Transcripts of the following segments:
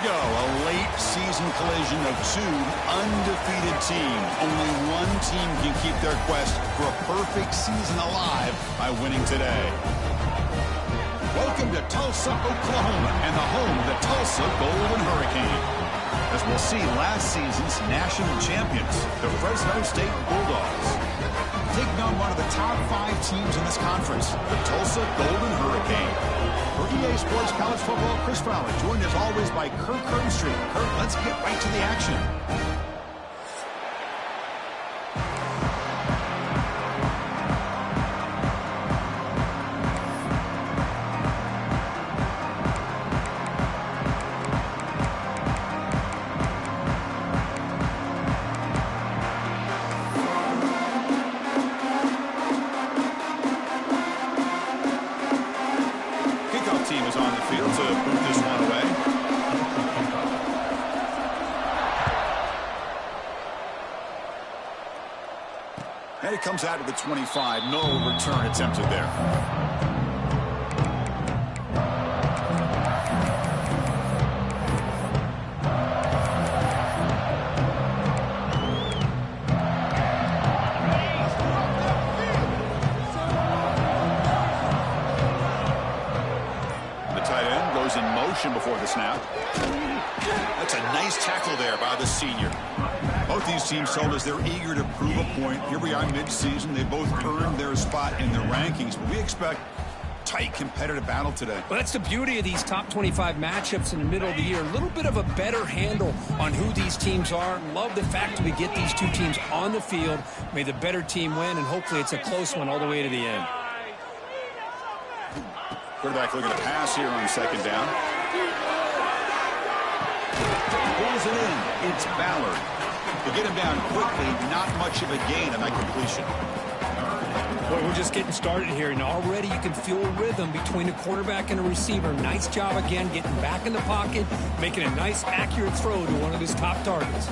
go, a late season collision of two undefeated teams. Only one team can keep their quest for a perfect season alive by winning today. Welcome to Tulsa, Oklahoma, and the home of the Tulsa Golden Hurricane. As we'll see, last season's national champions, the Fresno State Bulldogs, taking on one of the top 5 teams in this conference, the Tulsa Golden Hurricane. For EA Sports College Football, Chris Fowler, joined as always by Kirk Herbstreit. Kirk, let's get right to the action. Team is on the field to boot this one away. And it comes out of the 25. No return attempted there. In motion before the snap. That's a nice tackle there by the senior. Both these teams told us they're eager to prove a point. Here we are mid-season. They both earned their spot in the rankings, but we expect tight competitive battle today. Well, that's the beauty of these top 25 matchups in the middle of the year. A little bit of a better handle on who these teams are. Love the fact that we get these two teams on the field. May the better team win, and hopefully it's a close one all the way to the end. Quarterback looking to pass here on second down. Pulls it in. It's Ballard. To get him down quickly, not much of a gain on that completion. Boy, we're just getting started here, and already you can feel a rhythm between the quarterback and the receiver. Nice job again getting back in the pocket, making a nice, accurate throw to one of his top targets.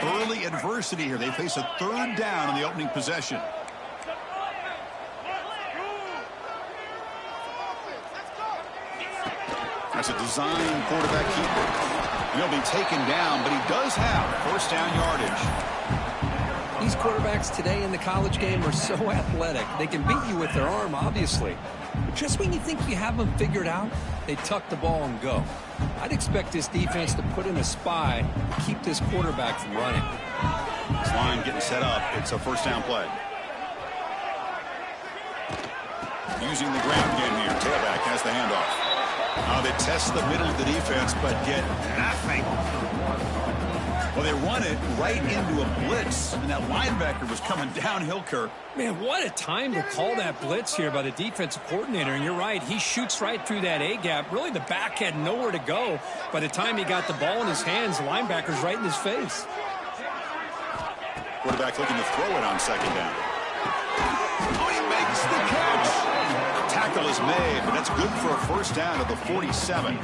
Early adversity here. They face a third down in the opening possession. That's a design quarterback keeper. And he'll be taken down, but he does have first down yardage. These quarterbacks today in the college game are so athletic. They can beat you with their arm, obviously. But just when you think you have them figured out, they tuck the ball and go. I'd expect this defense to put in a spy to keep this quarterback from running. This line getting set up. It's a first down play. Using the ground game here. Tailback has the handoff. They test the middle of the defense, but get nothing. Well, they run it right into a blitz, and that linebacker was coming downhill, Kirk. Man, what a time to call that blitz here by the defensive coordinator. And you're right, he shoots right through that A-gap. Really, the back had nowhere to go. By the time he got the ball in his hands, the linebacker's right in his face. Quarterback looking to throw it on second down. Oh, he makes the catch. Tackle is made, but that's good for a first down at the 47.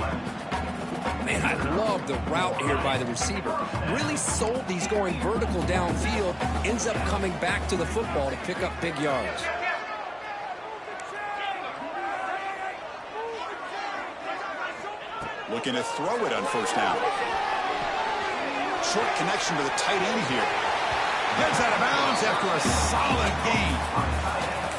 Man, I love the route here by the receiver. Really sold these going vertical downfield. Ends up coming back to the football to pick up big yards. Looking to throw it on first down. Short connection to the tight end here. Gets out of bounds after a solid gain.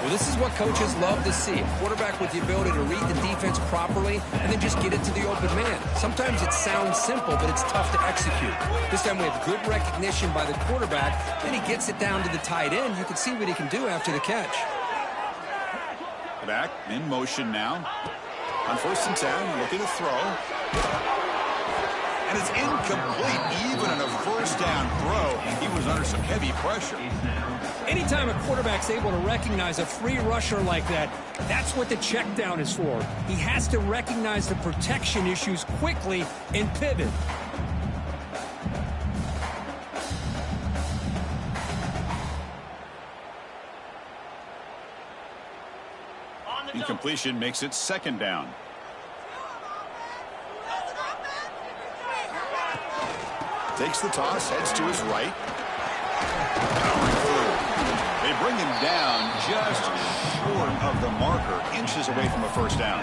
Well, this is what coaches love to see. A quarterback with the ability to read the defense properly and then just get it to the open man. Sometimes it sounds simple, but it's tough to execute. This time we have good recognition by the quarterback. Then he gets it down to the tight end. You can see what he can do after the catch. Back in motion now. On first and 10, looking to throw. And it's incomplete, even on a first down throw. He was under some heavy pressure. Anytime a quarterback's able to recognize a free rusher like that, that's what the check down is for. He has to recognize the protection issues quickly and pivot. Incompletion makes it second down. Takes the toss, heads to his right. Powering through. They bring him down just short of the marker, inches away from a first down.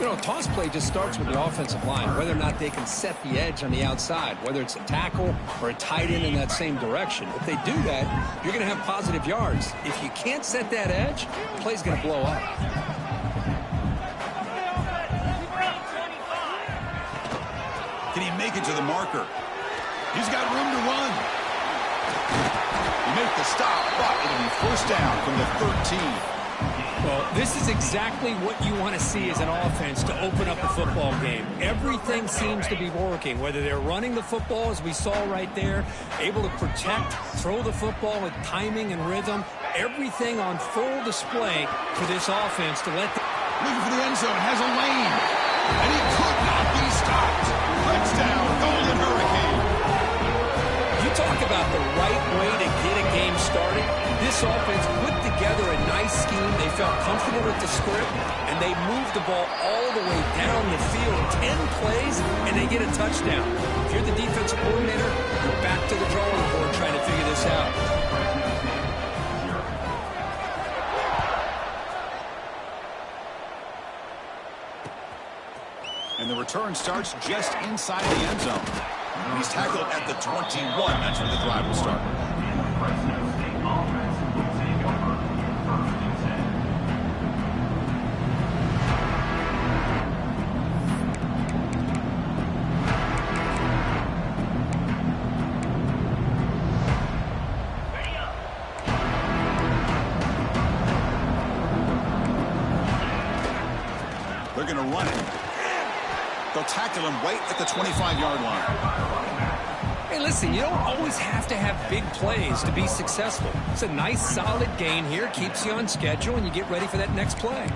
You know, toss play just starts with the offensive line, whether or not they can set the edge on the outside, whether it's a tackle or a tight end in that same direction. If they do that, you're going to have positive yards. If you can't set that edge, the play's going to blow up. Can he make it to the marker? He's got room to run. He makes the stop, but it'll be first down from the 13. Well, this is exactly what you want to see as an offense to open up a football game. Everything seems to be working, whether they're running the football, as we saw right there, able to protect, throw the football with timing and rhythm, everything on full display for this offense to let looking for the end zone, has a lane, and he could not be stopped. Touchdown, Golden Hurricane. You talk about the right way to get a game started. This offense put together a nice scheme. They felt comfortable with the script, and they moved the ball all the way down the field. 10 plays, and they get a touchdown. If you're the defensive coordinator, you're back to the drawing board trying to figure this out. And the return starts just inside the end zone. He's tackled at the 21. That's where the drive will start. They're going to run it. They'll tackle him right at the 25-yard line. Hey, listen, you don't always have to have big plays to be successful. It's a nice, solid gain here, keeps you on schedule, and you get ready for that next play.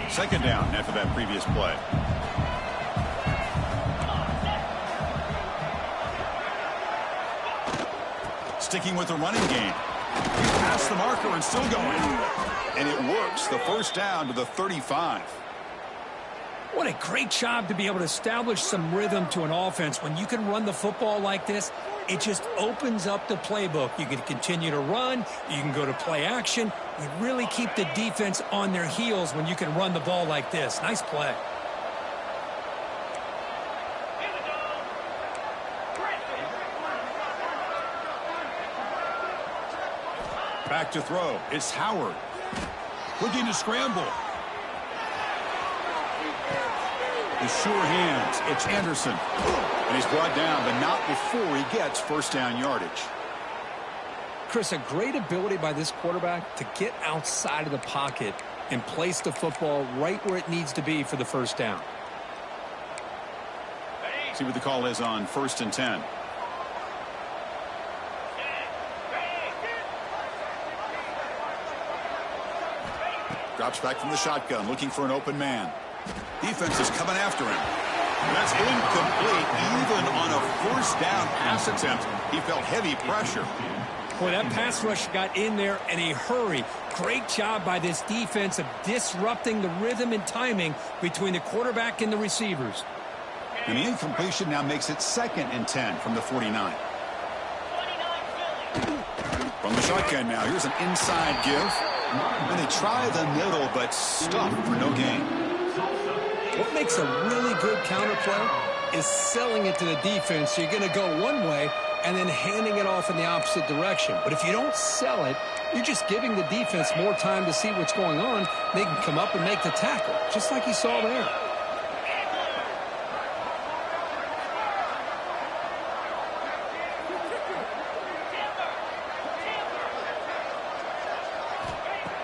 Second down after that previous play. Sticking with the running game. He's past the marker and still going. And it works. The first down to the 35. What a great job to be able to establish some rhythm to an offense. When you can run the football like this, it just opens up the playbook. You can continue to run. You can go to play action. You really keep the defense on their heels when you can run the ball like this. Nice play. Back to throw. It's Howard. Looking to scramble. The sure hands. It's Anderson. And he's brought down, but not before he gets first down yardage. Chris, a great ability by this quarterback to get outside of the pocket and place the football right where it needs to be for the first down. See what the call is on 1st and 10. Drops back from the shotgun, looking for an open man. Defense is coming after him. That's incomplete. Even on a first down pass attempt, he felt heavy pressure. Boy, that pass rush got in there in a hurry. Great job by this defense of disrupting the rhythm and timing between the quarterback and the receivers. And the incompletion now makes it 2nd and 10 from the 49. From the shotgun now, here's an inside give. And they try the middle, but stuffed for no gain. What makes a really good counterplay is selling it to the defense. So you're going to go one way and then handing it off in the opposite direction. But if you don't sell it, you're just giving the defense more time to see what's going on. They can come up and make the tackle, just like you saw there.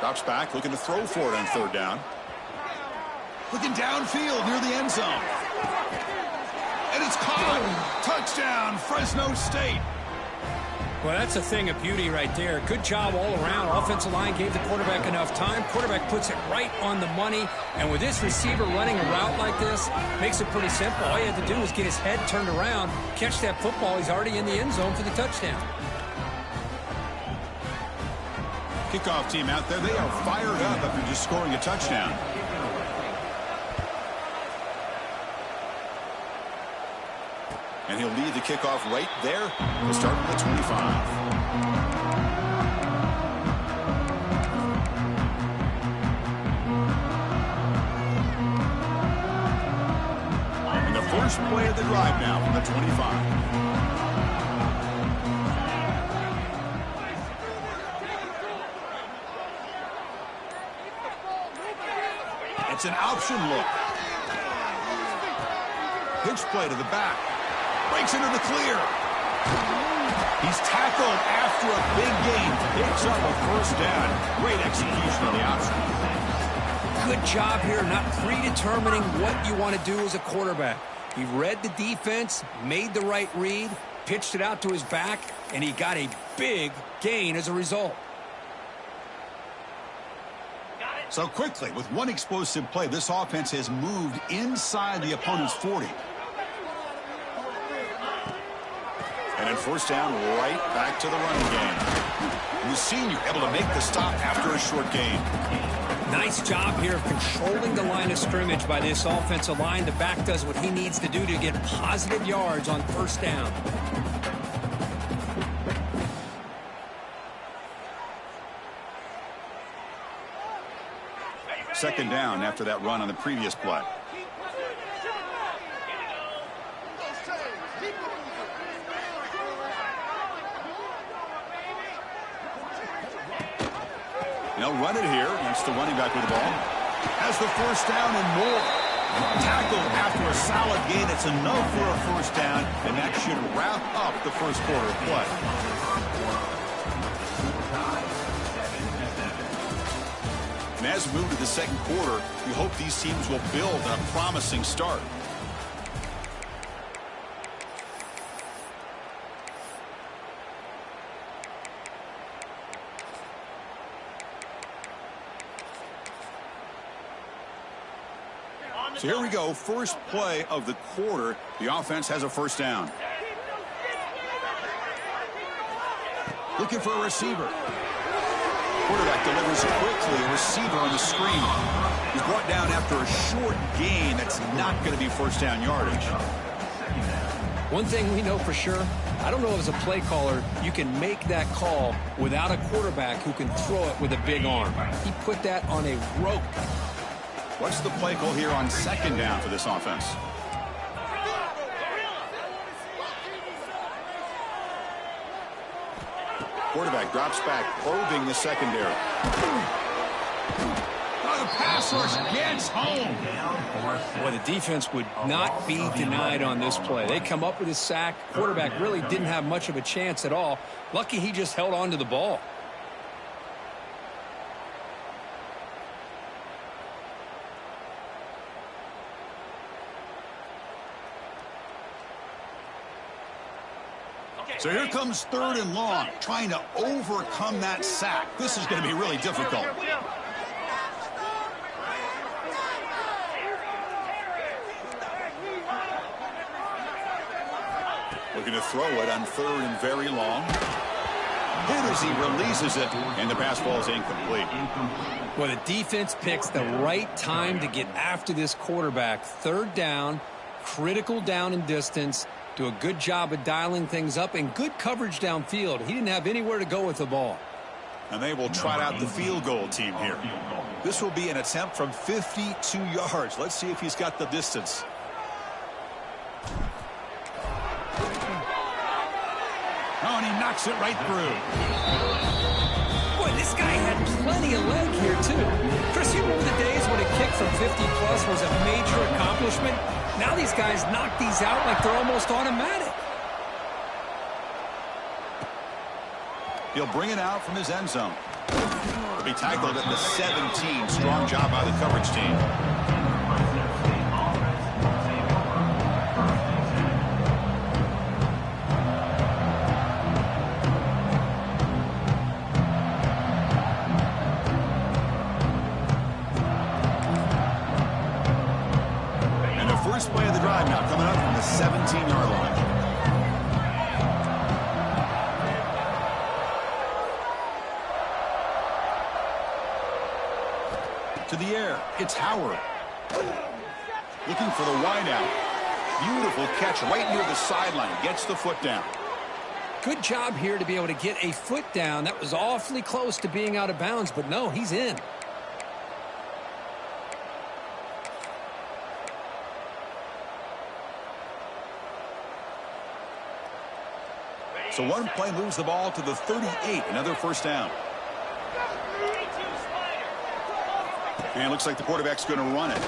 Drops back, looking to throw for it on 3rd down. Looking downfield near the end zone. And it's caught. Touchdown, Fresno State. Well, that's a thing of beauty right there. Good job all around. Offensive line gave the quarterback enough time. Quarterback puts it right on the money. And with this receiver running a route like this, makes it pretty simple. All you have to do is get his head turned around, catch that football. He's already in the end zone for the touchdown. Kickoff team out there, they are fired up after just scoring a touchdown. And he'll lead the kickoff right there. We'll start with the 25. First play of the drive now from the 25. It's an option look. Pitch play to the back. Breaks into the clear. He's tackled after a big gain. Picks up a first down. Great execution on the option. Good job here, not predetermining what you want to do as a quarterback. He read the defense, made the right read, pitched it out to his back, and he got a big gain as a result. So quickly, with one explosive play, this offense has moved inside the opponent's 40. And then first down, right back to the running game. And the senior able to make the stop after a short gain. Nice job here of controlling the line of scrimmage by this offensive line. The back does what he needs to do to get positive yards on first down. Second down after that run on the previous play. They'll run it here. That's the running back with the ball. Has the first down and more. Tackled after a solid gain. It's enough for a first down, and that should wrap up the first quarter of play. And as we move to the second quarter, we hope these teams will build on a promising start. So here we go, first play of the quarter. The offense has a first down. Looking for a receiver. Quarterback delivers quickly, a receiver on the screen. He's brought down after a short gain. That's not going to be first down yardage. One thing we know for sure, I don't know as a play caller, you can make that call without a quarterback who can throw it with a big arm. He put that on a rope. What's the play call here on second down for this offense? Quarterback drops back, probing the secondary. Oh, the pass rush gets home. Well, the defense would not be denied on this play. They come up with a sack. Quarterback really didn't have much of a chance at all. Lucky he just held on to the ball. So here comes third and long, trying to overcome that sack. This is going to be really difficult. Looking to throw it on third and very long. Hit as he releases it, and the pass ball is incomplete. Well, the defense picks the right time to get after this quarterback. Third down, critical down and distance. Do a good job of dialing things up and good coverage downfield. He didn't have anywhere to go with the ball. And they will trot out the field goal team here. This will be an attempt from 52 yards. Let's see if he's got the distance. Oh, and he knocks it right through. Boy, this guy had plenty of leg here, too. Chris, you remember the days when a kick from 50-plus was a major accomplishment? Now these guys knock these out like they're almost automatic. He'll bring it out from his end zone. He'll be tackled at the 17. Strong job by the coverage team. First play of the drive now coming up from the 17-yard line. To the air, it's Howard. Looking for the wideout. Beautiful catch right near the sideline. Gets the foot down. Good job here to be able to get a foot down. That was awfully close to being out of bounds, but no, he's in. So one play moves the ball to the 38. Another first down. And it looks like the quarterback's going to run it.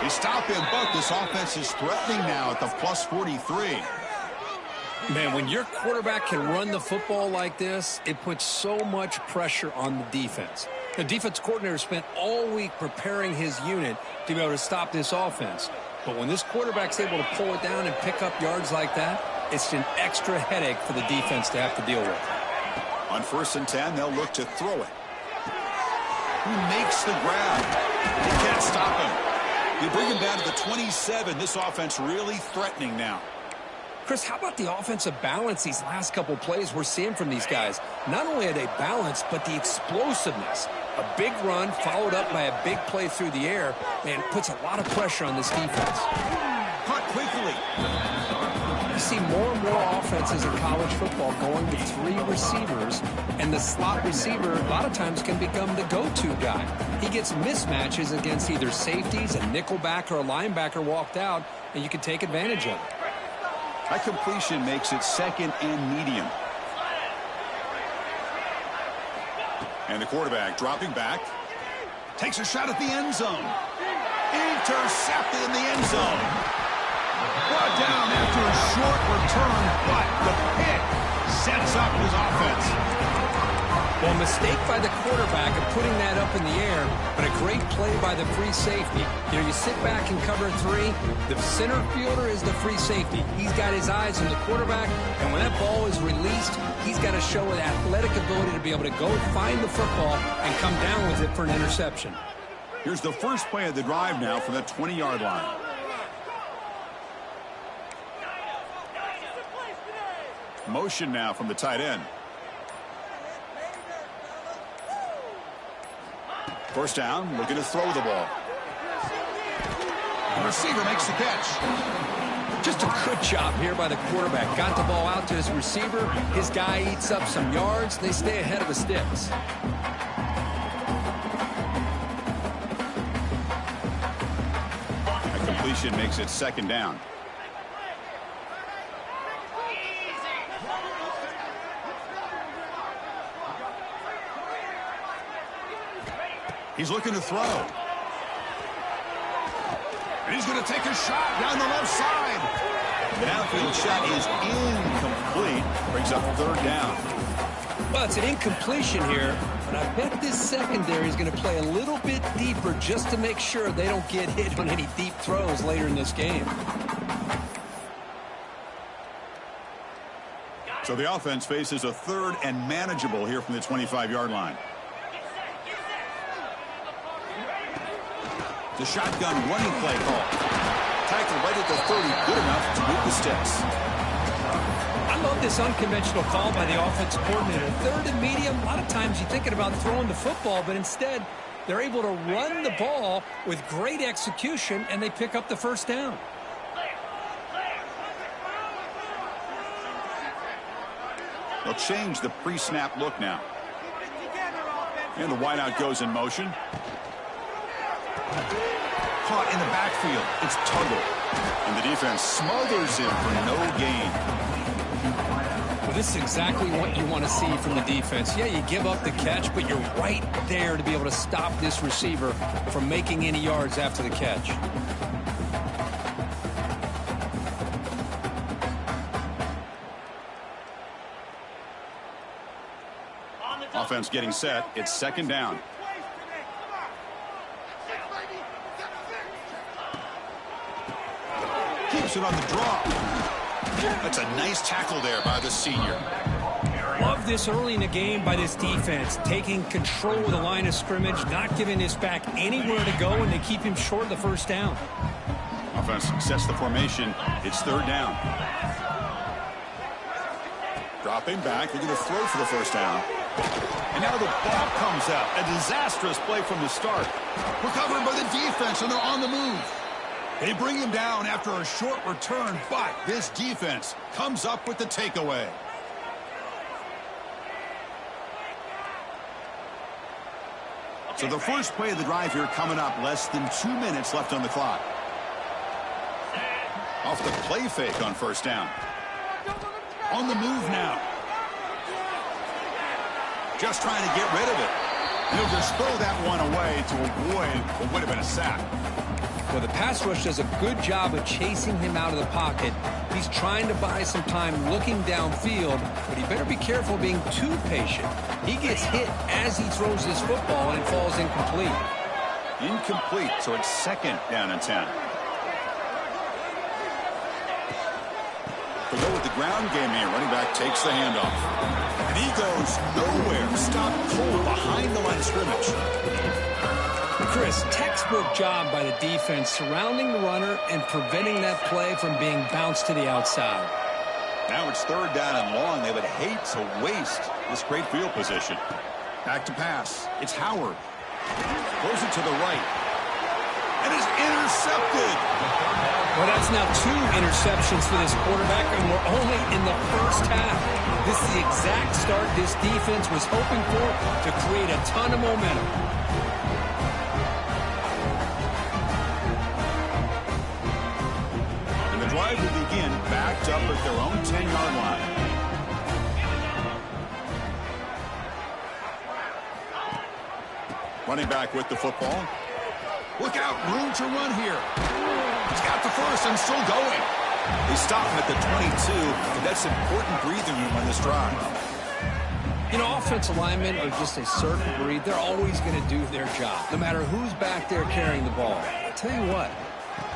He stopped him, but this offense is threatening now at the plus 43. Man, when your quarterback can run the football like this, it puts so much pressure on the defense. The defense coordinator spent all week preparing his unit to be able to stop this offense. But when this quarterback's able to pull it down and pick up yards like that, it's an extra headache for the defense to have to deal with. On 1st and 10, they'll look to throw it. He makes the grab. He can't stop him. You bring him down to the 27. This offense really threatening now. Chris, how about the offensive balance these last couple plays we're seeing from these guys? Not only are they balanced, but the explosiveness. A big run followed up by a big play through the air, man, puts a lot of pressure on this defense. Caught quickly. You see more and more offenses in college football going with 3 receivers, and the slot receiver a lot of times can become the go-to guy. He gets mismatches against either safeties, a nickelback, or a linebacker walked out, and you can take advantage of it. That completion makes it 2nd and medium. And the quarterback dropping back. Takes a shot at the end zone. Intercepted in the end zone. Brought down after a short return, but the pick sets up his offense. Well, mistake by the quarterback of putting that up in the air, but a great play by the free safety. You know, you sit back and cover 3. The center fielder is the free safety. He's got his eyes on the quarterback, and when that ball is released, he's got to show an athletic ability to be able to go find the football and come down with it for an interception. Here's the first play of the drive now from the 20-yard line. Motion now from the tight end. First down, looking to throw the ball. The receiver makes the catch. Just a good job here by the quarterback. Got the ball out to his receiver. His guy eats up some yards. They stay ahead of the sticks. A completion makes it 2nd down. He's looking to throw. And he's going to take a shot down the left side. The downfield shot is incomplete. Brings up 3rd down. Well, it's an incompletion here, but I bet this secondary is going to play a little bit deeper just to make sure they don't get hit on any deep throws later in this game. So the offense faces a 3rd and manageable here from the 25-yard line. The shotgun running play call. Tackle right at the 30, good enough to move the sticks. I love this unconventional call by the offense coordinator. 3rd and medium, a lot of times you're thinking about throwing the football, but instead they're able to run the ball with great execution, and they pick up the first down. They'll change the pre-snap look now. And the wideout goes in motion. Caught in the backfield. It's Tuttle. And the defense smothers him for no gain. Well, this is exactly what you want to see from the defense. Yeah, you give up the catch, but you're right there to be able to stop this receiver from making any yards after the catch. Offense getting set. It's 2nd down. Keeps it on the draw. That's a nice tackle there by the senior. Love this early in the game by this defense, taking control of the line of scrimmage, not giving this back anywhere to go, and they keep him short of the first down. Offense sets the formation. It's 3rd down. Dropping back. They're going to throw for the first down. And now the ball comes out. A disastrous play from the start. Recovered by the defense, and they're on the move. They bring him down after a short return, but this defense comes up with the takeaway. So the first play of the drive here coming up, less than 2 minutes left on the clock. Off the play fake on first down. On the move now. Just trying to get rid of it. He'll just throw that one away to avoid what would have been a sack. Well, the pass rush does a good job of chasing him out of the pocket. He's trying to buy some time looking downfield, but he better be careful being too patient. He gets hit as he throws this football, and it falls incomplete. Incomplete, so it's second down and 10. To go with the ground game here, running back takes the handoff. And he goes nowhere. Stopped cold behind the line of scrimmage. Chris, textbook job by the defense surrounding the runner and preventing that play from being bounced to the outside. Now it's third down and long. They would hate to waste this great field position. Back to pass. It's Howard. Throws it to the right. And is intercepted. Well, that's now 2 interceptions for this quarterback, and we're only in the first half. This is the exact start this defense was hoping for to create a ton of momentum. And the drive will begin backed up at their own 10-yard line. Running back with the football. Look out, room to run here. He's got the first and still going. They stop him at the 22, and that's important breathing room on this drive. You know, offensive linemen are just a certain breed. They're always going to do their job, no matter who's back there carrying the ball. I'll tell you what,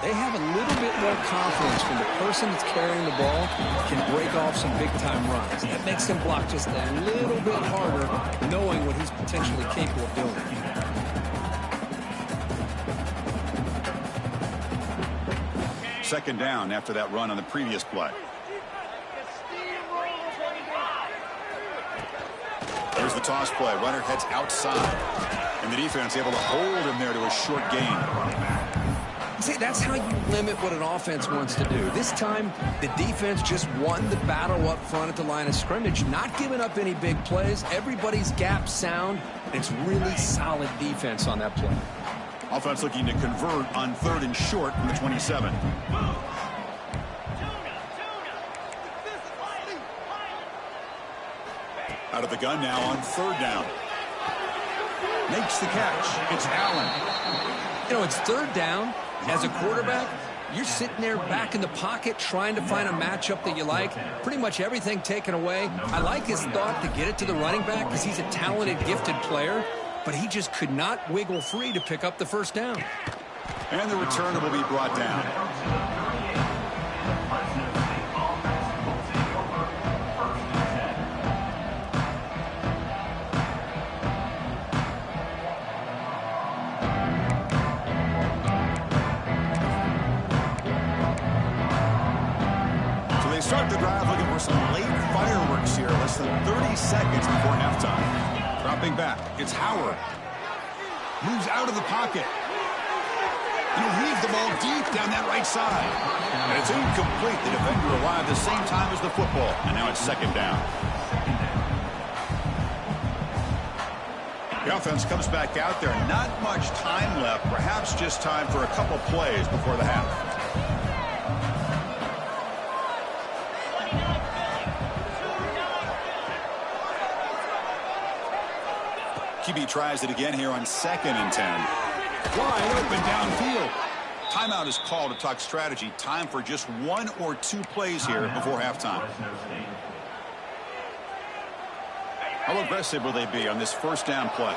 they have a little bit more confidence when the person that's carrying the ball can break off some big-time runs. That makes them block just a little bit harder, knowing what he's potentially capable of doing. Second down after that run on the previous play. Here's the toss play. Runner heads outside. And the defense able to hold him there to a short gain. See, that's how you limit what an offense wants to do. This time, the defense just won the battle up front at the line of scrimmage, not giving up any big plays. Everybody's gap sound. It's really solid defense on that play. Offense looking to convert on third and short from the 27. Out of the gun now on third down. Makes the catch. It's Allen. You know, it's third down. As a quarterback, you're sitting there back in the pocket trying to find a matchup that you like. Pretty much everything taken away. I like his thought to get it to the running back because he's a talented, gifted player. But he just could not wiggle free to pick up the first down. And the return will be brought down. So they start the drive looking for some late fireworks here. Less than 30 seconds before halftime. Dropping back, it's Howard. Moves out of the pocket. He'll leave the ball deep down that right side. And it's incomplete. The defender arrived the same time as the football. And now it's second down. The offense comes back out there. Not much time left. Perhaps just time for a couple plays before the half. QB tries it again here on second and 10. Wide open downfield. Timeout is called to talk strategy. Time for just 1 or 2 plays here before halftime. How aggressive will they be on this first down play?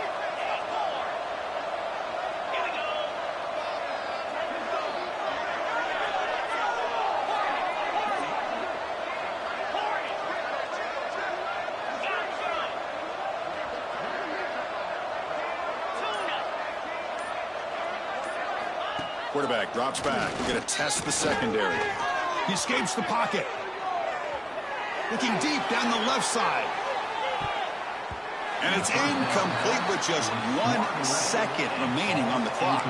Quarterback drops back. We're going to test the secondary. He escapes the pocket. Looking deep down the left side. And it's incomplete with just 1 second remaining on the clock.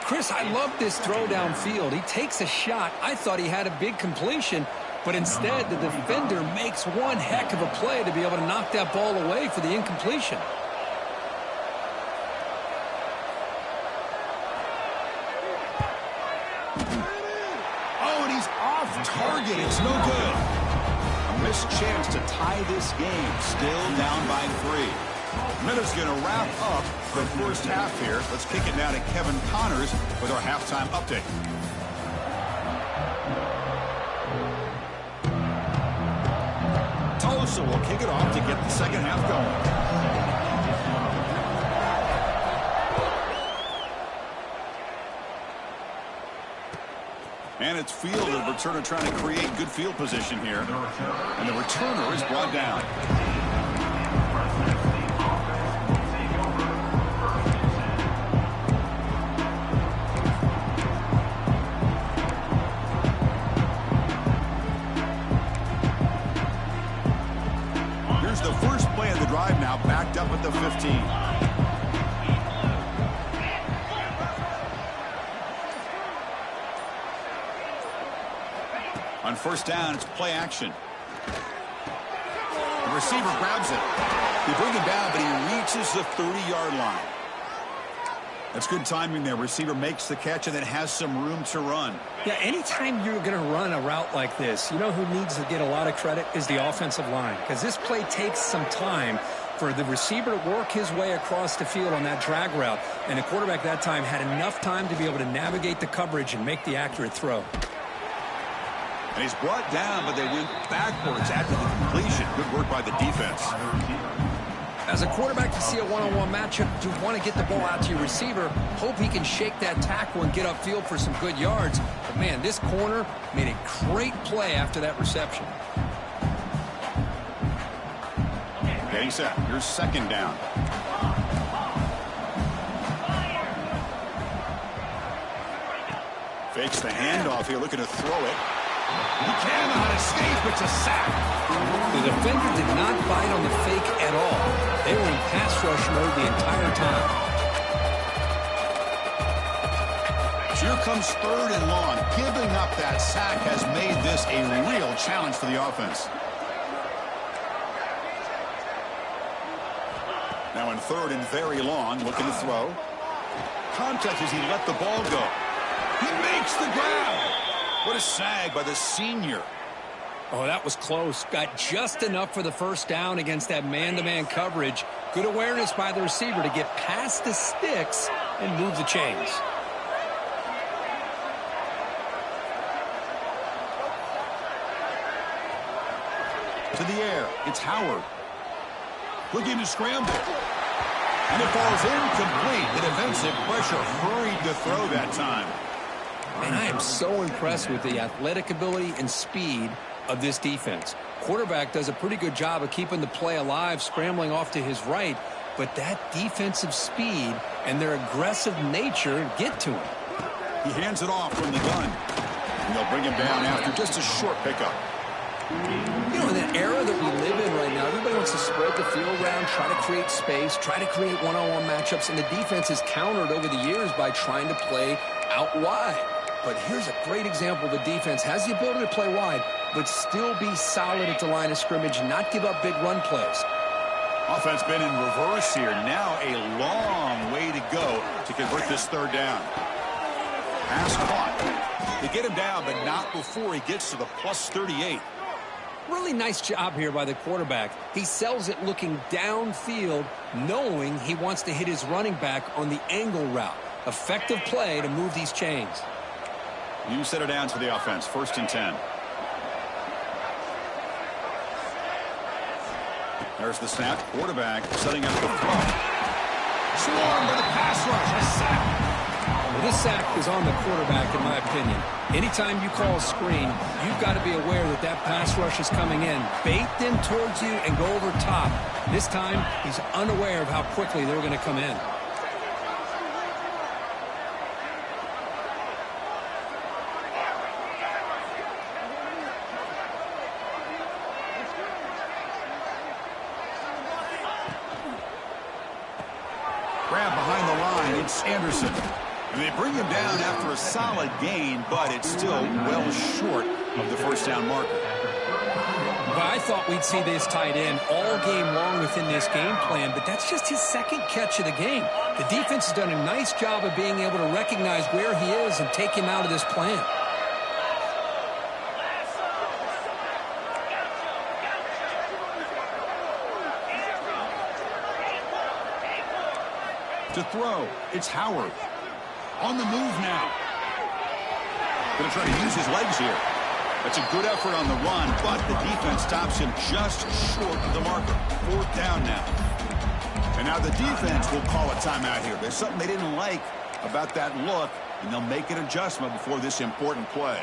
Chris, I love this throw downfield. He takes a shot. I thought he had a big completion, but instead the defender makes one heck of a play to be able to knock that ball away for the incompletion. Oh, and he's off target. It's no good. A missed chance to tie this game. Still down by 3. Minutes going to wrap up the first half here. Let's kick it now to Kevin Connors with our halftime update. Tulsa will kick it off to get the second half going. And it's field. The returner trying to create good field position here. And the returner is brought down. Here's the first play of the drive now, backed up at the 15. On first down, it's play action. The receiver grabs it. They bring him down, but he reaches the 30-yard line. That's good timing there. Receiver makes the catch and then has some room to run. Yeah, anytime you're going to run a route like this, you know who needs to get a lot of credit is the offensive line, because this play takes some time for the receiver to work his way across the field on that drag route, and the quarterback that time had enough time to be able to navigate the coverage and make the accurate throw. And he's brought down, but they went backwards after the completion. Good work by the defense. As a quarterback, you see a one-on-one matchup, you want to get the ball out to your receiver, hope he can shake that tackle and get upfield for some good yards. But, man, this corner made a great play after that reception. Getting set. Here's second down. Fakes the handoff here, looking to throw it. He cannot escape. It's a sack. The defender did not bite on the fake at all. They were in pass rush mode the entire time. So here comes third and long. Giving up that sack has made this a real challenge for the offense. Now in third and very long, looking to throw. Contact as he let the ball go. He makes the grab. What a sag by the senior. Oh, that was close. Got just enough for the first down against that man-to-man coverage. Good awareness by the receiver to get past the sticks and move the chains. To the air, it's Howard. Looking to scramble. And it falls incomplete. The defensive pressure hurried to throw that time. And I am so impressed with the athletic ability and speed of this defense. Quarterback does a pretty good job of keeping the play alive, scrambling off to his right, but that defensive speed and their aggressive nature get to him. He hands it off from the gun. And they'll bring him down after just a short pickup. You know, in that era that we live in right now, everybody wants to spread the field around, try to create space, try to create one-on-one matchups, and the defense has countered over the years by trying to play out wide. But here's a great example. The defense has the ability to play wide, but still be solid at the line of scrimmage and not give up big run plays. Offense been in reverse here. Now a long way to go to convert this third down. Pass caught. They get him down, but not before he gets to the plus 38. Really nice job here by the quarterback. He sells it looking downfield, knowing he wants to hit his running back on the angle route. Effective play to move these chains. You set it down to the offense. First and 10. There's the snap. Quarterback setting up the throw. Swarmed by the pass rush. A sack. Well, this sack is on the quarterback, in my opinion. Anytime you call a screen, you've got to be aware that that pass rush is coming in. Bait them towards you and go over top. This time, he's unaware of how quickly they're going to come in. Grab behind the line, it's Anderson. And they bring him down after a solid gain, but it's still well short of the first down marker. Well, I thought we'd see this tight end all game long within this game plan, but that's just his second catch of the game. The defense has done a nice job of being able to recognize where he is and take him out of this plan. To throw, it's Howard. On the move now. Going to try to use his legs here. That's a good effort on the run, but the defense stops him just short of the marker. 4th down now. And now the defense will call a timeout here. There's something they didn't like about that look, and they'll make an adjustment before this important play.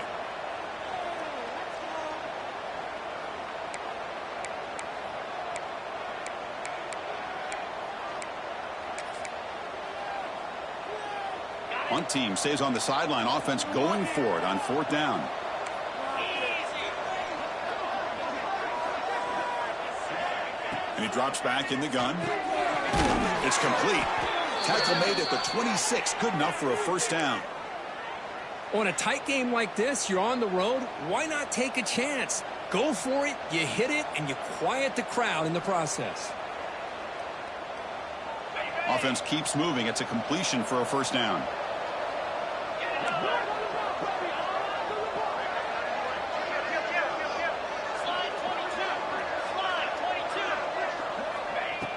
One team stays on the sideline. Offense going for it on 4th down. And he drops back in the gun. It's complete. Tackle made at the 26. Good enough for a first down. On a tight game like this, you're on the road. Why not take a chance? Go for it, you hit it, and you quiet the crowd in the process. Offense keeps moving. It's a completion for a first down.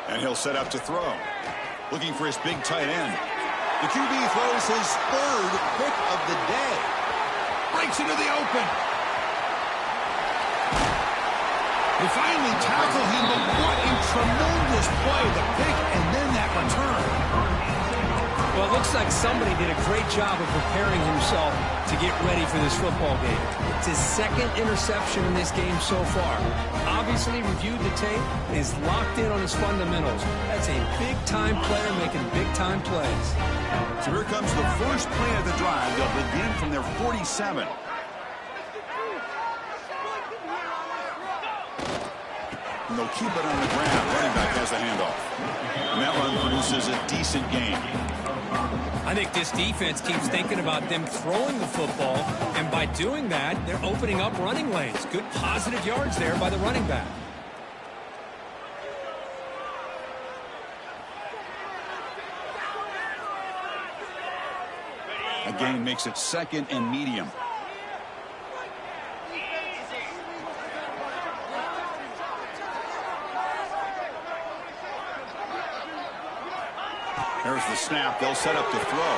And he'll set up to throw. Looking for his big tight end. The QB throws his 3rd pick of the day. Breaks into the open. They finally tackle him, but what a tremendous play. The pick and then that return. Well, it looks like somebody did a great job of preparing himself to get ready for this football game. It's his 2nd interception in this game so far. Obviously reviewed the tape and is locked in on his fundamentals. That's a big-time player making big-time plays. So here comes the first play of the drive. They'll begin from their 47. And they'll keep it on the ground. Running back has the handoff. And that run produces a decent gain. I think this defense keeps thinking about them throwing the football, and by doing that, they're opening up running lanes. Good positive yards there by the running back. A gain makes it 2nd and medium. There's the snap. They'll set up to throw.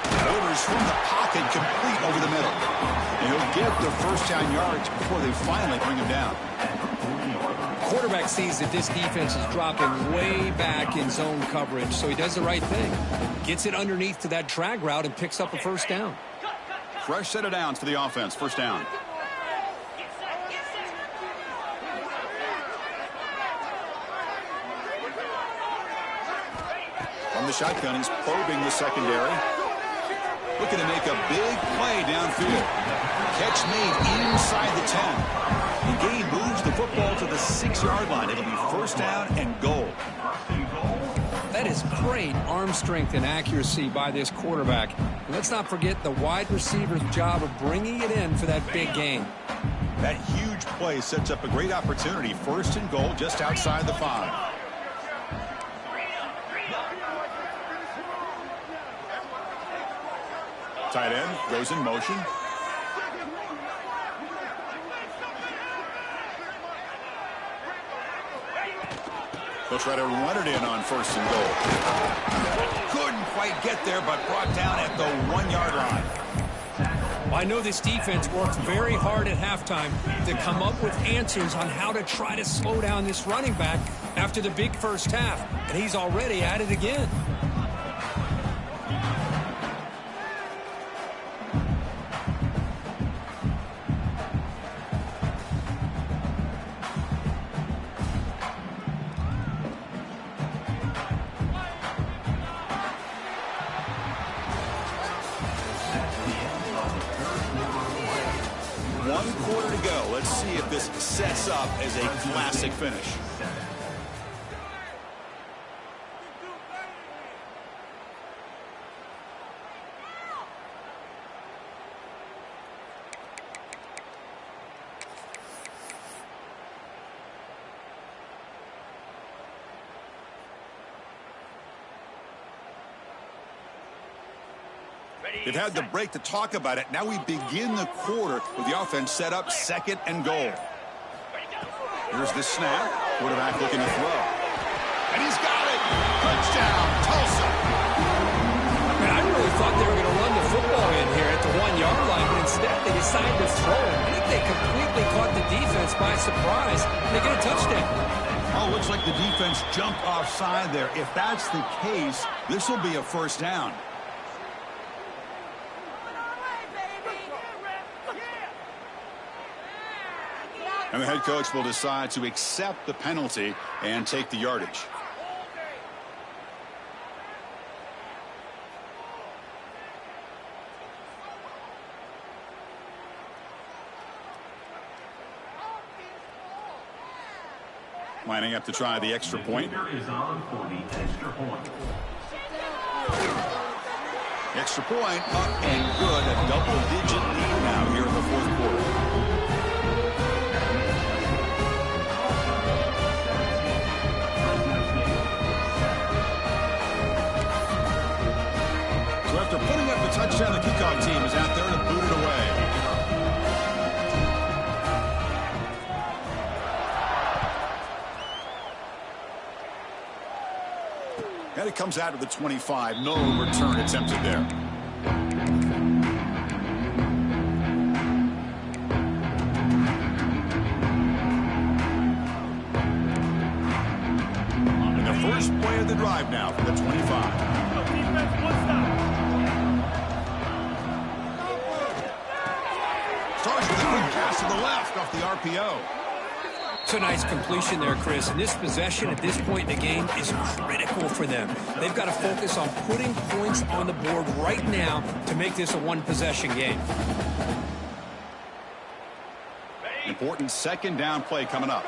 Delivers from the pocket, complete over the middle. And he'll get the first down yards before they finally bring him down. Quarterback sees that this defense is dropping way back in zone coverage, so he does the right thing. Gets it underneath to that drag route and picks up a first down. Fresh set of downs for the offense. First down. From the shotgun, he's probing the secondary. Looking to make a big play downfield. Catch made inside the 10. The gain moves the football to the 6-yard line. It'll be first down and goal. That is great arm strength and accuracy by this quarterback. And let's not forget the wide receiver's job of bringing it in for that big gain. That huge play sets up a great opportunity. First and goal just outside the 5. Tight end goes in motion. They'll try to run it in on first and goal. Couldn't quite get there, but brought down at the 1-yard line. Well, I know this defense worked very hard at halftime to come up with answers on how to try to slow down this running back after the big first half, and he's already at it again. One quarter to go. Let's see if this sets up as a classic finish. They've had the break to talk about it. Now we begin the quarter with the offense set up 2nd and goal. Here's the snap. Quarterback looking to throw. And he's got it. Touchdown, Tulsa. Man, I really thought they were going to run the football in here at the 1-yard line, but instead they decided to throw it. I think they completely caught the defense by surprise, and they get a touchdown. Oh, looks like the defense jumped offside there. If that's the case, this will be a first down. And the head coach will decide to accept the penalty and take the yardage. Lining up to try the extra point. Extra point up and good. A double-digit lead now here in the 4th quarter. So after putting up the touchdown, the kickoff team is out there to boot it away. And it comes out of the 25. No return attempted there. And the first play of the drive now from the 25. Starts with a quick pass to the left off the RPO. It's a nice completion there, Chris. And this possession at this point in the game is critical for them. They've got to focus on putting points on the board right now to make this a one-possession game. Important 2nd down play coming up.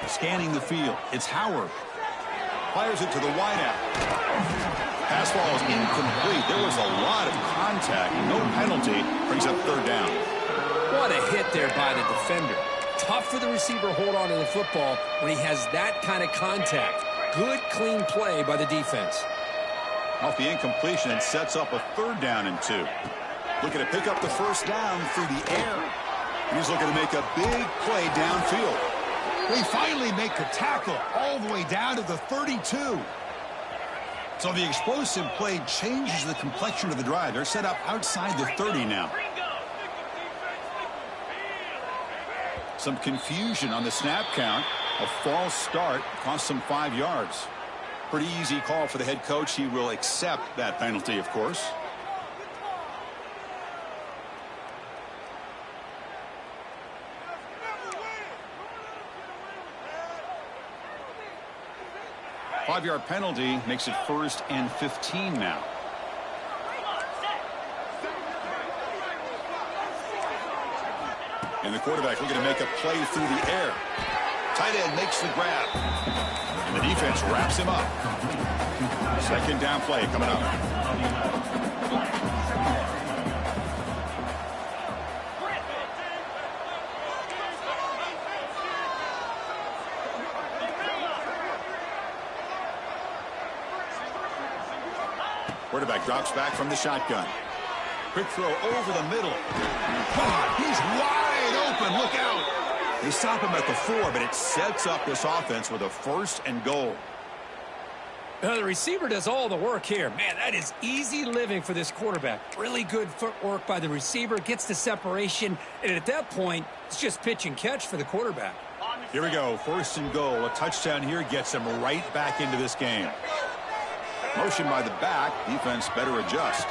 Scanning the field. It's Howard. Fires it to the wideout. Pass ball is incomplete. There was a lot of contact. No penalty. Brings up 3rd down. What a hit there by the defender. Tough for the receiver to hold on to the football when he has that kind of contact. Good, clean play by the defense. Off the incompletion, it sets up a 3rd down and 2. Looking to pick up the first down through the air. And he's looking to make a big play downfield. They finally make the tackle all the way down to the 32. So the explosive play changes the complexion of the drive. They're set up outside the 30 now. Some confusion on the snap count. A false start cost them 5 yards. Pretty easy call for the head coach. He will accept that penalty, of course. Five-yard penalty makes it 1st and 15 now. And the quarterback looking to make a play through the air. Tight end makes the grab. And the defense wraps him up. 2nd down play coming up. Quarterback drops back from the shotgun. Quick throw over the middle. He's wide open. Look out. They stop him at the 4, but it sets up this offense with a 1st and goal. The receiver does all the work here. Man, that is easy living for this quarterback. Really good footwork by the receiver. Gets the separation. And at that point, it's just pitch and catch for the quarterback. Here we go. 1st and goal. A touchdown here gets him right back into this game. Motion by the back. Defense better adjust.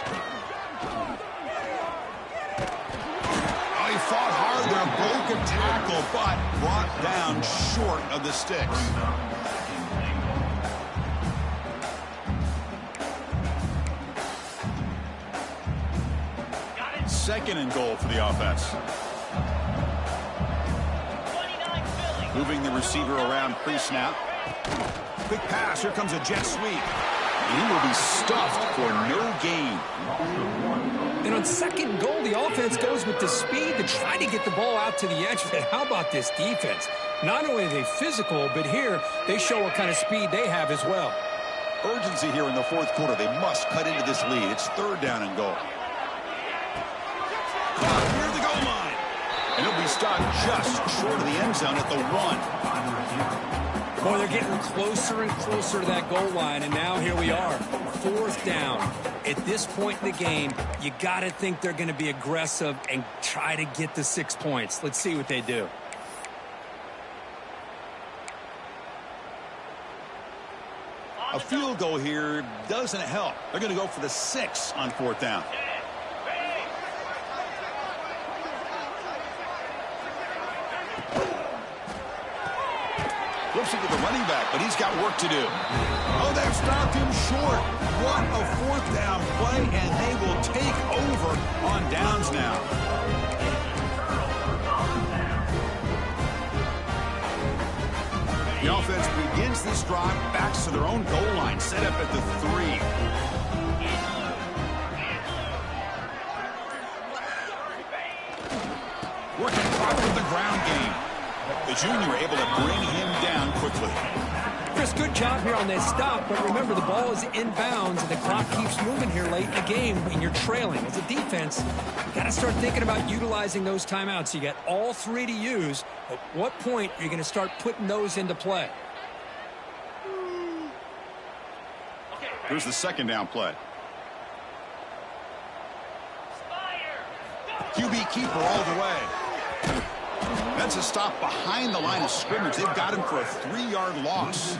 Oh, he fought hard there. Broke a tackle, but brought down short of the sticks. Second and goal for the offense. Moving the receiver around pre-snap. Quick pass. Here comes a jet sweep. He will be stuffed for no gain. And And on second and goal, the offense goes with the speed to try to get the ball out to the edge. But how about this defense? Not only are they physical, but here they show what kind of speed they have as well. Urgency here in the fourth quarter. They must cut into this lead. It's third down and goal. Near the goal line. And he'll be stopped just short of the end zone at the 1. Boy, they're getting closer and closer to that goal line, and now here we are, fourth down. At this point in the game, you got to think they're going to be aggressive and try to get the 6 points. Let's see what they do. A field goal here doesn't help. They're going to go for the 6 on fourth down. Flips it to the running back, but he's got work to do. Oh, they've stopped him short. What a fourth down play, and they will take over on downs now. The offense begins this drive, backs to their own goal line, set up at the 3. Working hard with the ground game. The junior able to bring him down quickly. Chris, good job here on that stop, but remember the ball is inbounds and the clock keeps moving here late in the game and you're trailing. As a defense, you got to start thinking about utilizing those timeouts. You got all 3 to use. At what point are you going to start putting those into play? Here's the second down play. QB keeper all the way. That's a stop behind the line of scrimmage. They've got him for a 3-yard loss.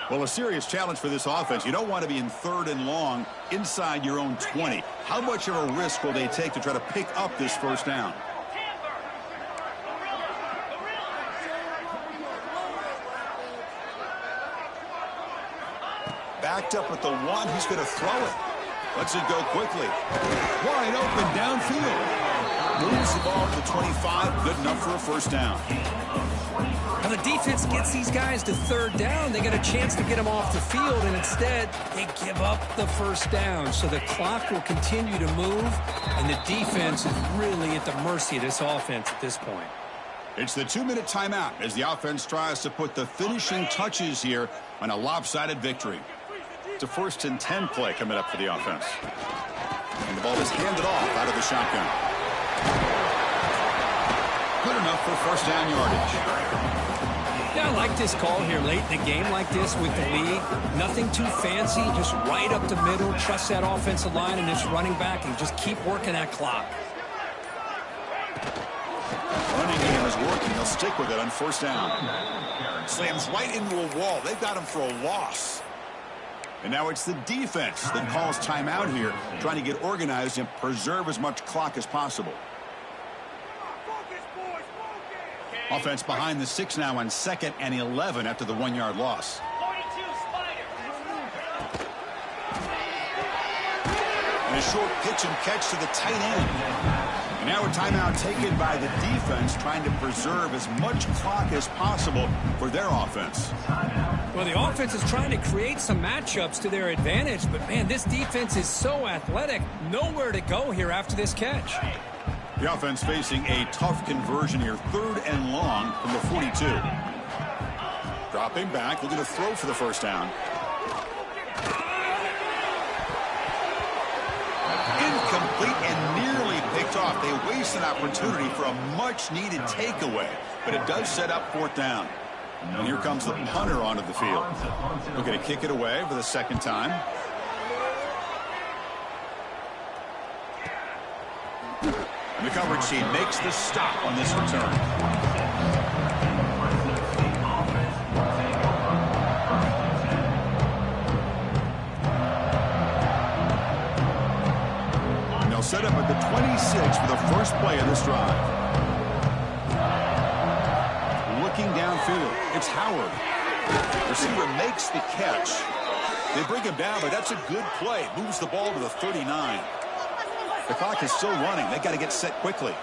Well, a serious challenge for this offense. You don't want to be in third and long inside your own 20. How much of a risk will they take to try to pick up this first down? Backed up at the 1. He's going to throw it. Lets it go quickly. Wide open downfield. Moves the ball to the 25. Good enough for a first down. Now the defense gets these guys to third down. They get a chance to get them off the field, and instead they give up the first down. So the clock will continue to move, and the defense is really at the mercy of this offense at this point. It's the 2-minute timeout as the offense tries to put the finishing touches here on a lopsided victory. It's a 1st and 10 play coming up for the offense. And the ball is handed off out of the shotgun. Good enough for first down yardage. Yeah, I like this call here late in the game like this with the lead. Nothing too fancy, just right up the middle. Trust that offensive line and this running back and just keep working that clock. Running game is working. They'll stick with it on first down. Slams right into a wall. They've got him for a loss. And now it's the defense that calls timeout here, trying to get organized and preserve as much clock as possible. Offense behind the 6 now on 2nd and 11 after the 1-yard loss. And a short pitch and catch to the tight end. And now a timeout taken by the defense, trying to preserve as much clock as possible for their offense. Well, the offense is trying to create some matchups to their advantage, but man, this defense is so athletic. Nowhere to go here after this catch. The offense facing a tough conversion here, 3rd and long from the 42. Dropping back, looking to throw for the first down. Incomplete and nearly picked off. They waste an opportunity for a much-needed takeaway, but it does set up 4th down. And here comes the punter onto the field. Looking to kick it away for the 2nd time. And the coverage team makes the stop on this return. And they'll set up at the 26 for the first play of this drive. Looking downfield, it's Howard. Receiver makes the catch. They bring him down, but that's a good play. Moves the ball to the 39. The clock is still running. They got to get set quickly.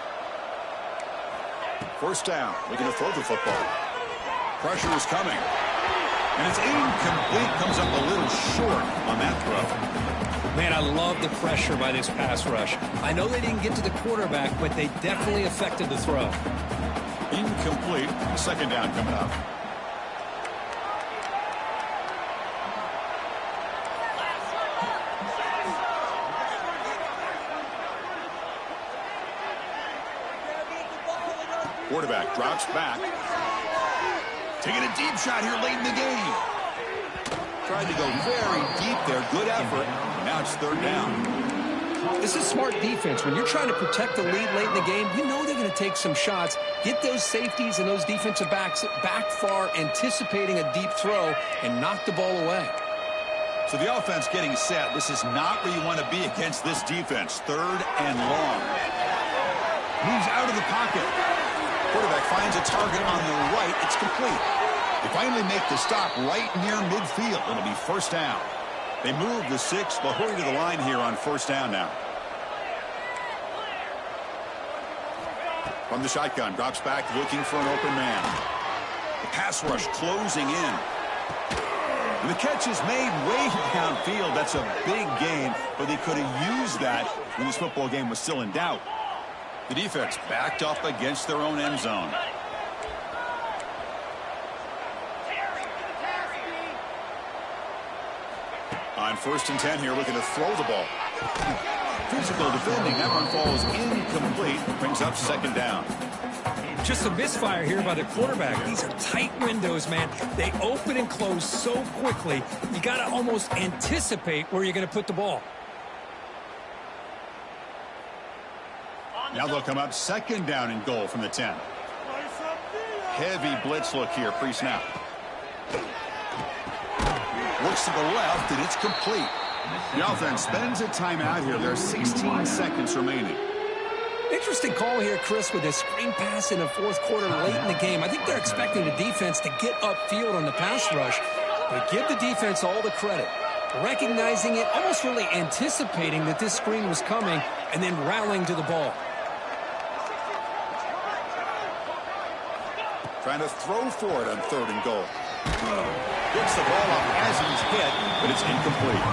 First down. Looking to throw the football. Pressure is coming. And it's incomplete. Comes up a little short on that throw. Man, I love the pressure by this pass rush. I know they didn't get to the quarterback, but they definitely affected the throw. Incomplete. Second down coming up. Quarterback drops back. Taking a deep shot here late in the game. Tried to go very deep there. Good effort. Now it's third down. This is smart defense. When you're trying to protect the lead late in the game, you know they're going to take some shots. Get those safeties and those defensive backs back far, anticipating a deep throw, and knock the ball away. So the offense getting set. This is not where you want to be against this defense. Third and long. Moves out of the pocket. Quarterback finds a target on the right. It's complete. They finally make the stop right near midfield. It'll be first down. They move the 6. They'll hurry to the line here on first down now. From the shotgun, drops back looking for an open man. The pass rush closing in. And the catch is made way downfield. That's a big gain, but they could have used that when this football game was still in doubt. The defense backed up against their own end zone. On first and 10 here, looking to throw the ball. Physical defending. That one falls incomplete. Brings up second down. Just a misfire here by the quarterback. These are tight windows, man. They open and close so quickly. You got to almost anticipate where you're going to put the ball. Now they'll come up second down and goal from the 10. Heavy blitz look here pre-snap. Looks to the left, and it's complete. The offense spends a timeout here. There's 16 seconds remaining. Interesting call here, Chris, with a screen pass in the fourth quarter late in the game. I think they're expecting the defense to get upfield on the pass rush. But give the defense all the credit. Recognizing it, almost really anticipating that this screen was coming, and then rallying to the ball. Trying to throw for it on third and goal. Gets the ball up as he's hit, but it's incomplete.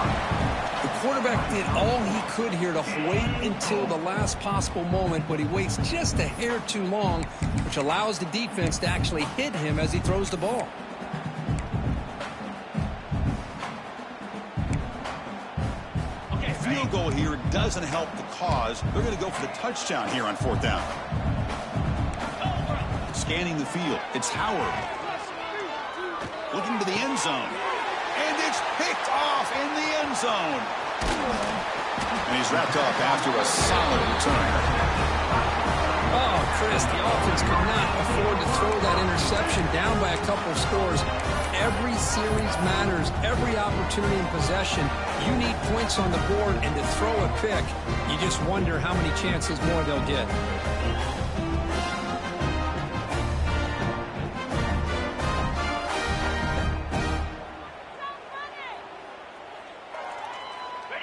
The quarterback did all he could here to wait until the last possible moment, but he waits just a hair too long, which allows the defense to actually hit him as he throws the ball. Field goal here doesn't help the cause. They're going to go for the touchdown here on fourth down. Scanning the field. It's Howard. Looking to the end zone. And it's picked off in the end zone. And he's wrapped up after a solid return. Oh, Chris, the offense could not afford to throw that interception down by a couple of scores. Every series matters. Every opportunity in possession. You need points on the board, and to throw a pick, you just wonder how many chances more they'll get.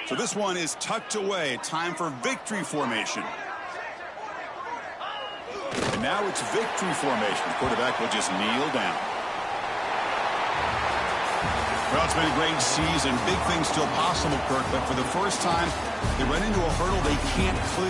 So this one is tucked away. Time for victory formation. And now it's victory formation. The quarterback will just kneel down. Well, it's been a great season. Big things still possible, Kirk, but for the first time, they run into a hurdle they can't clear.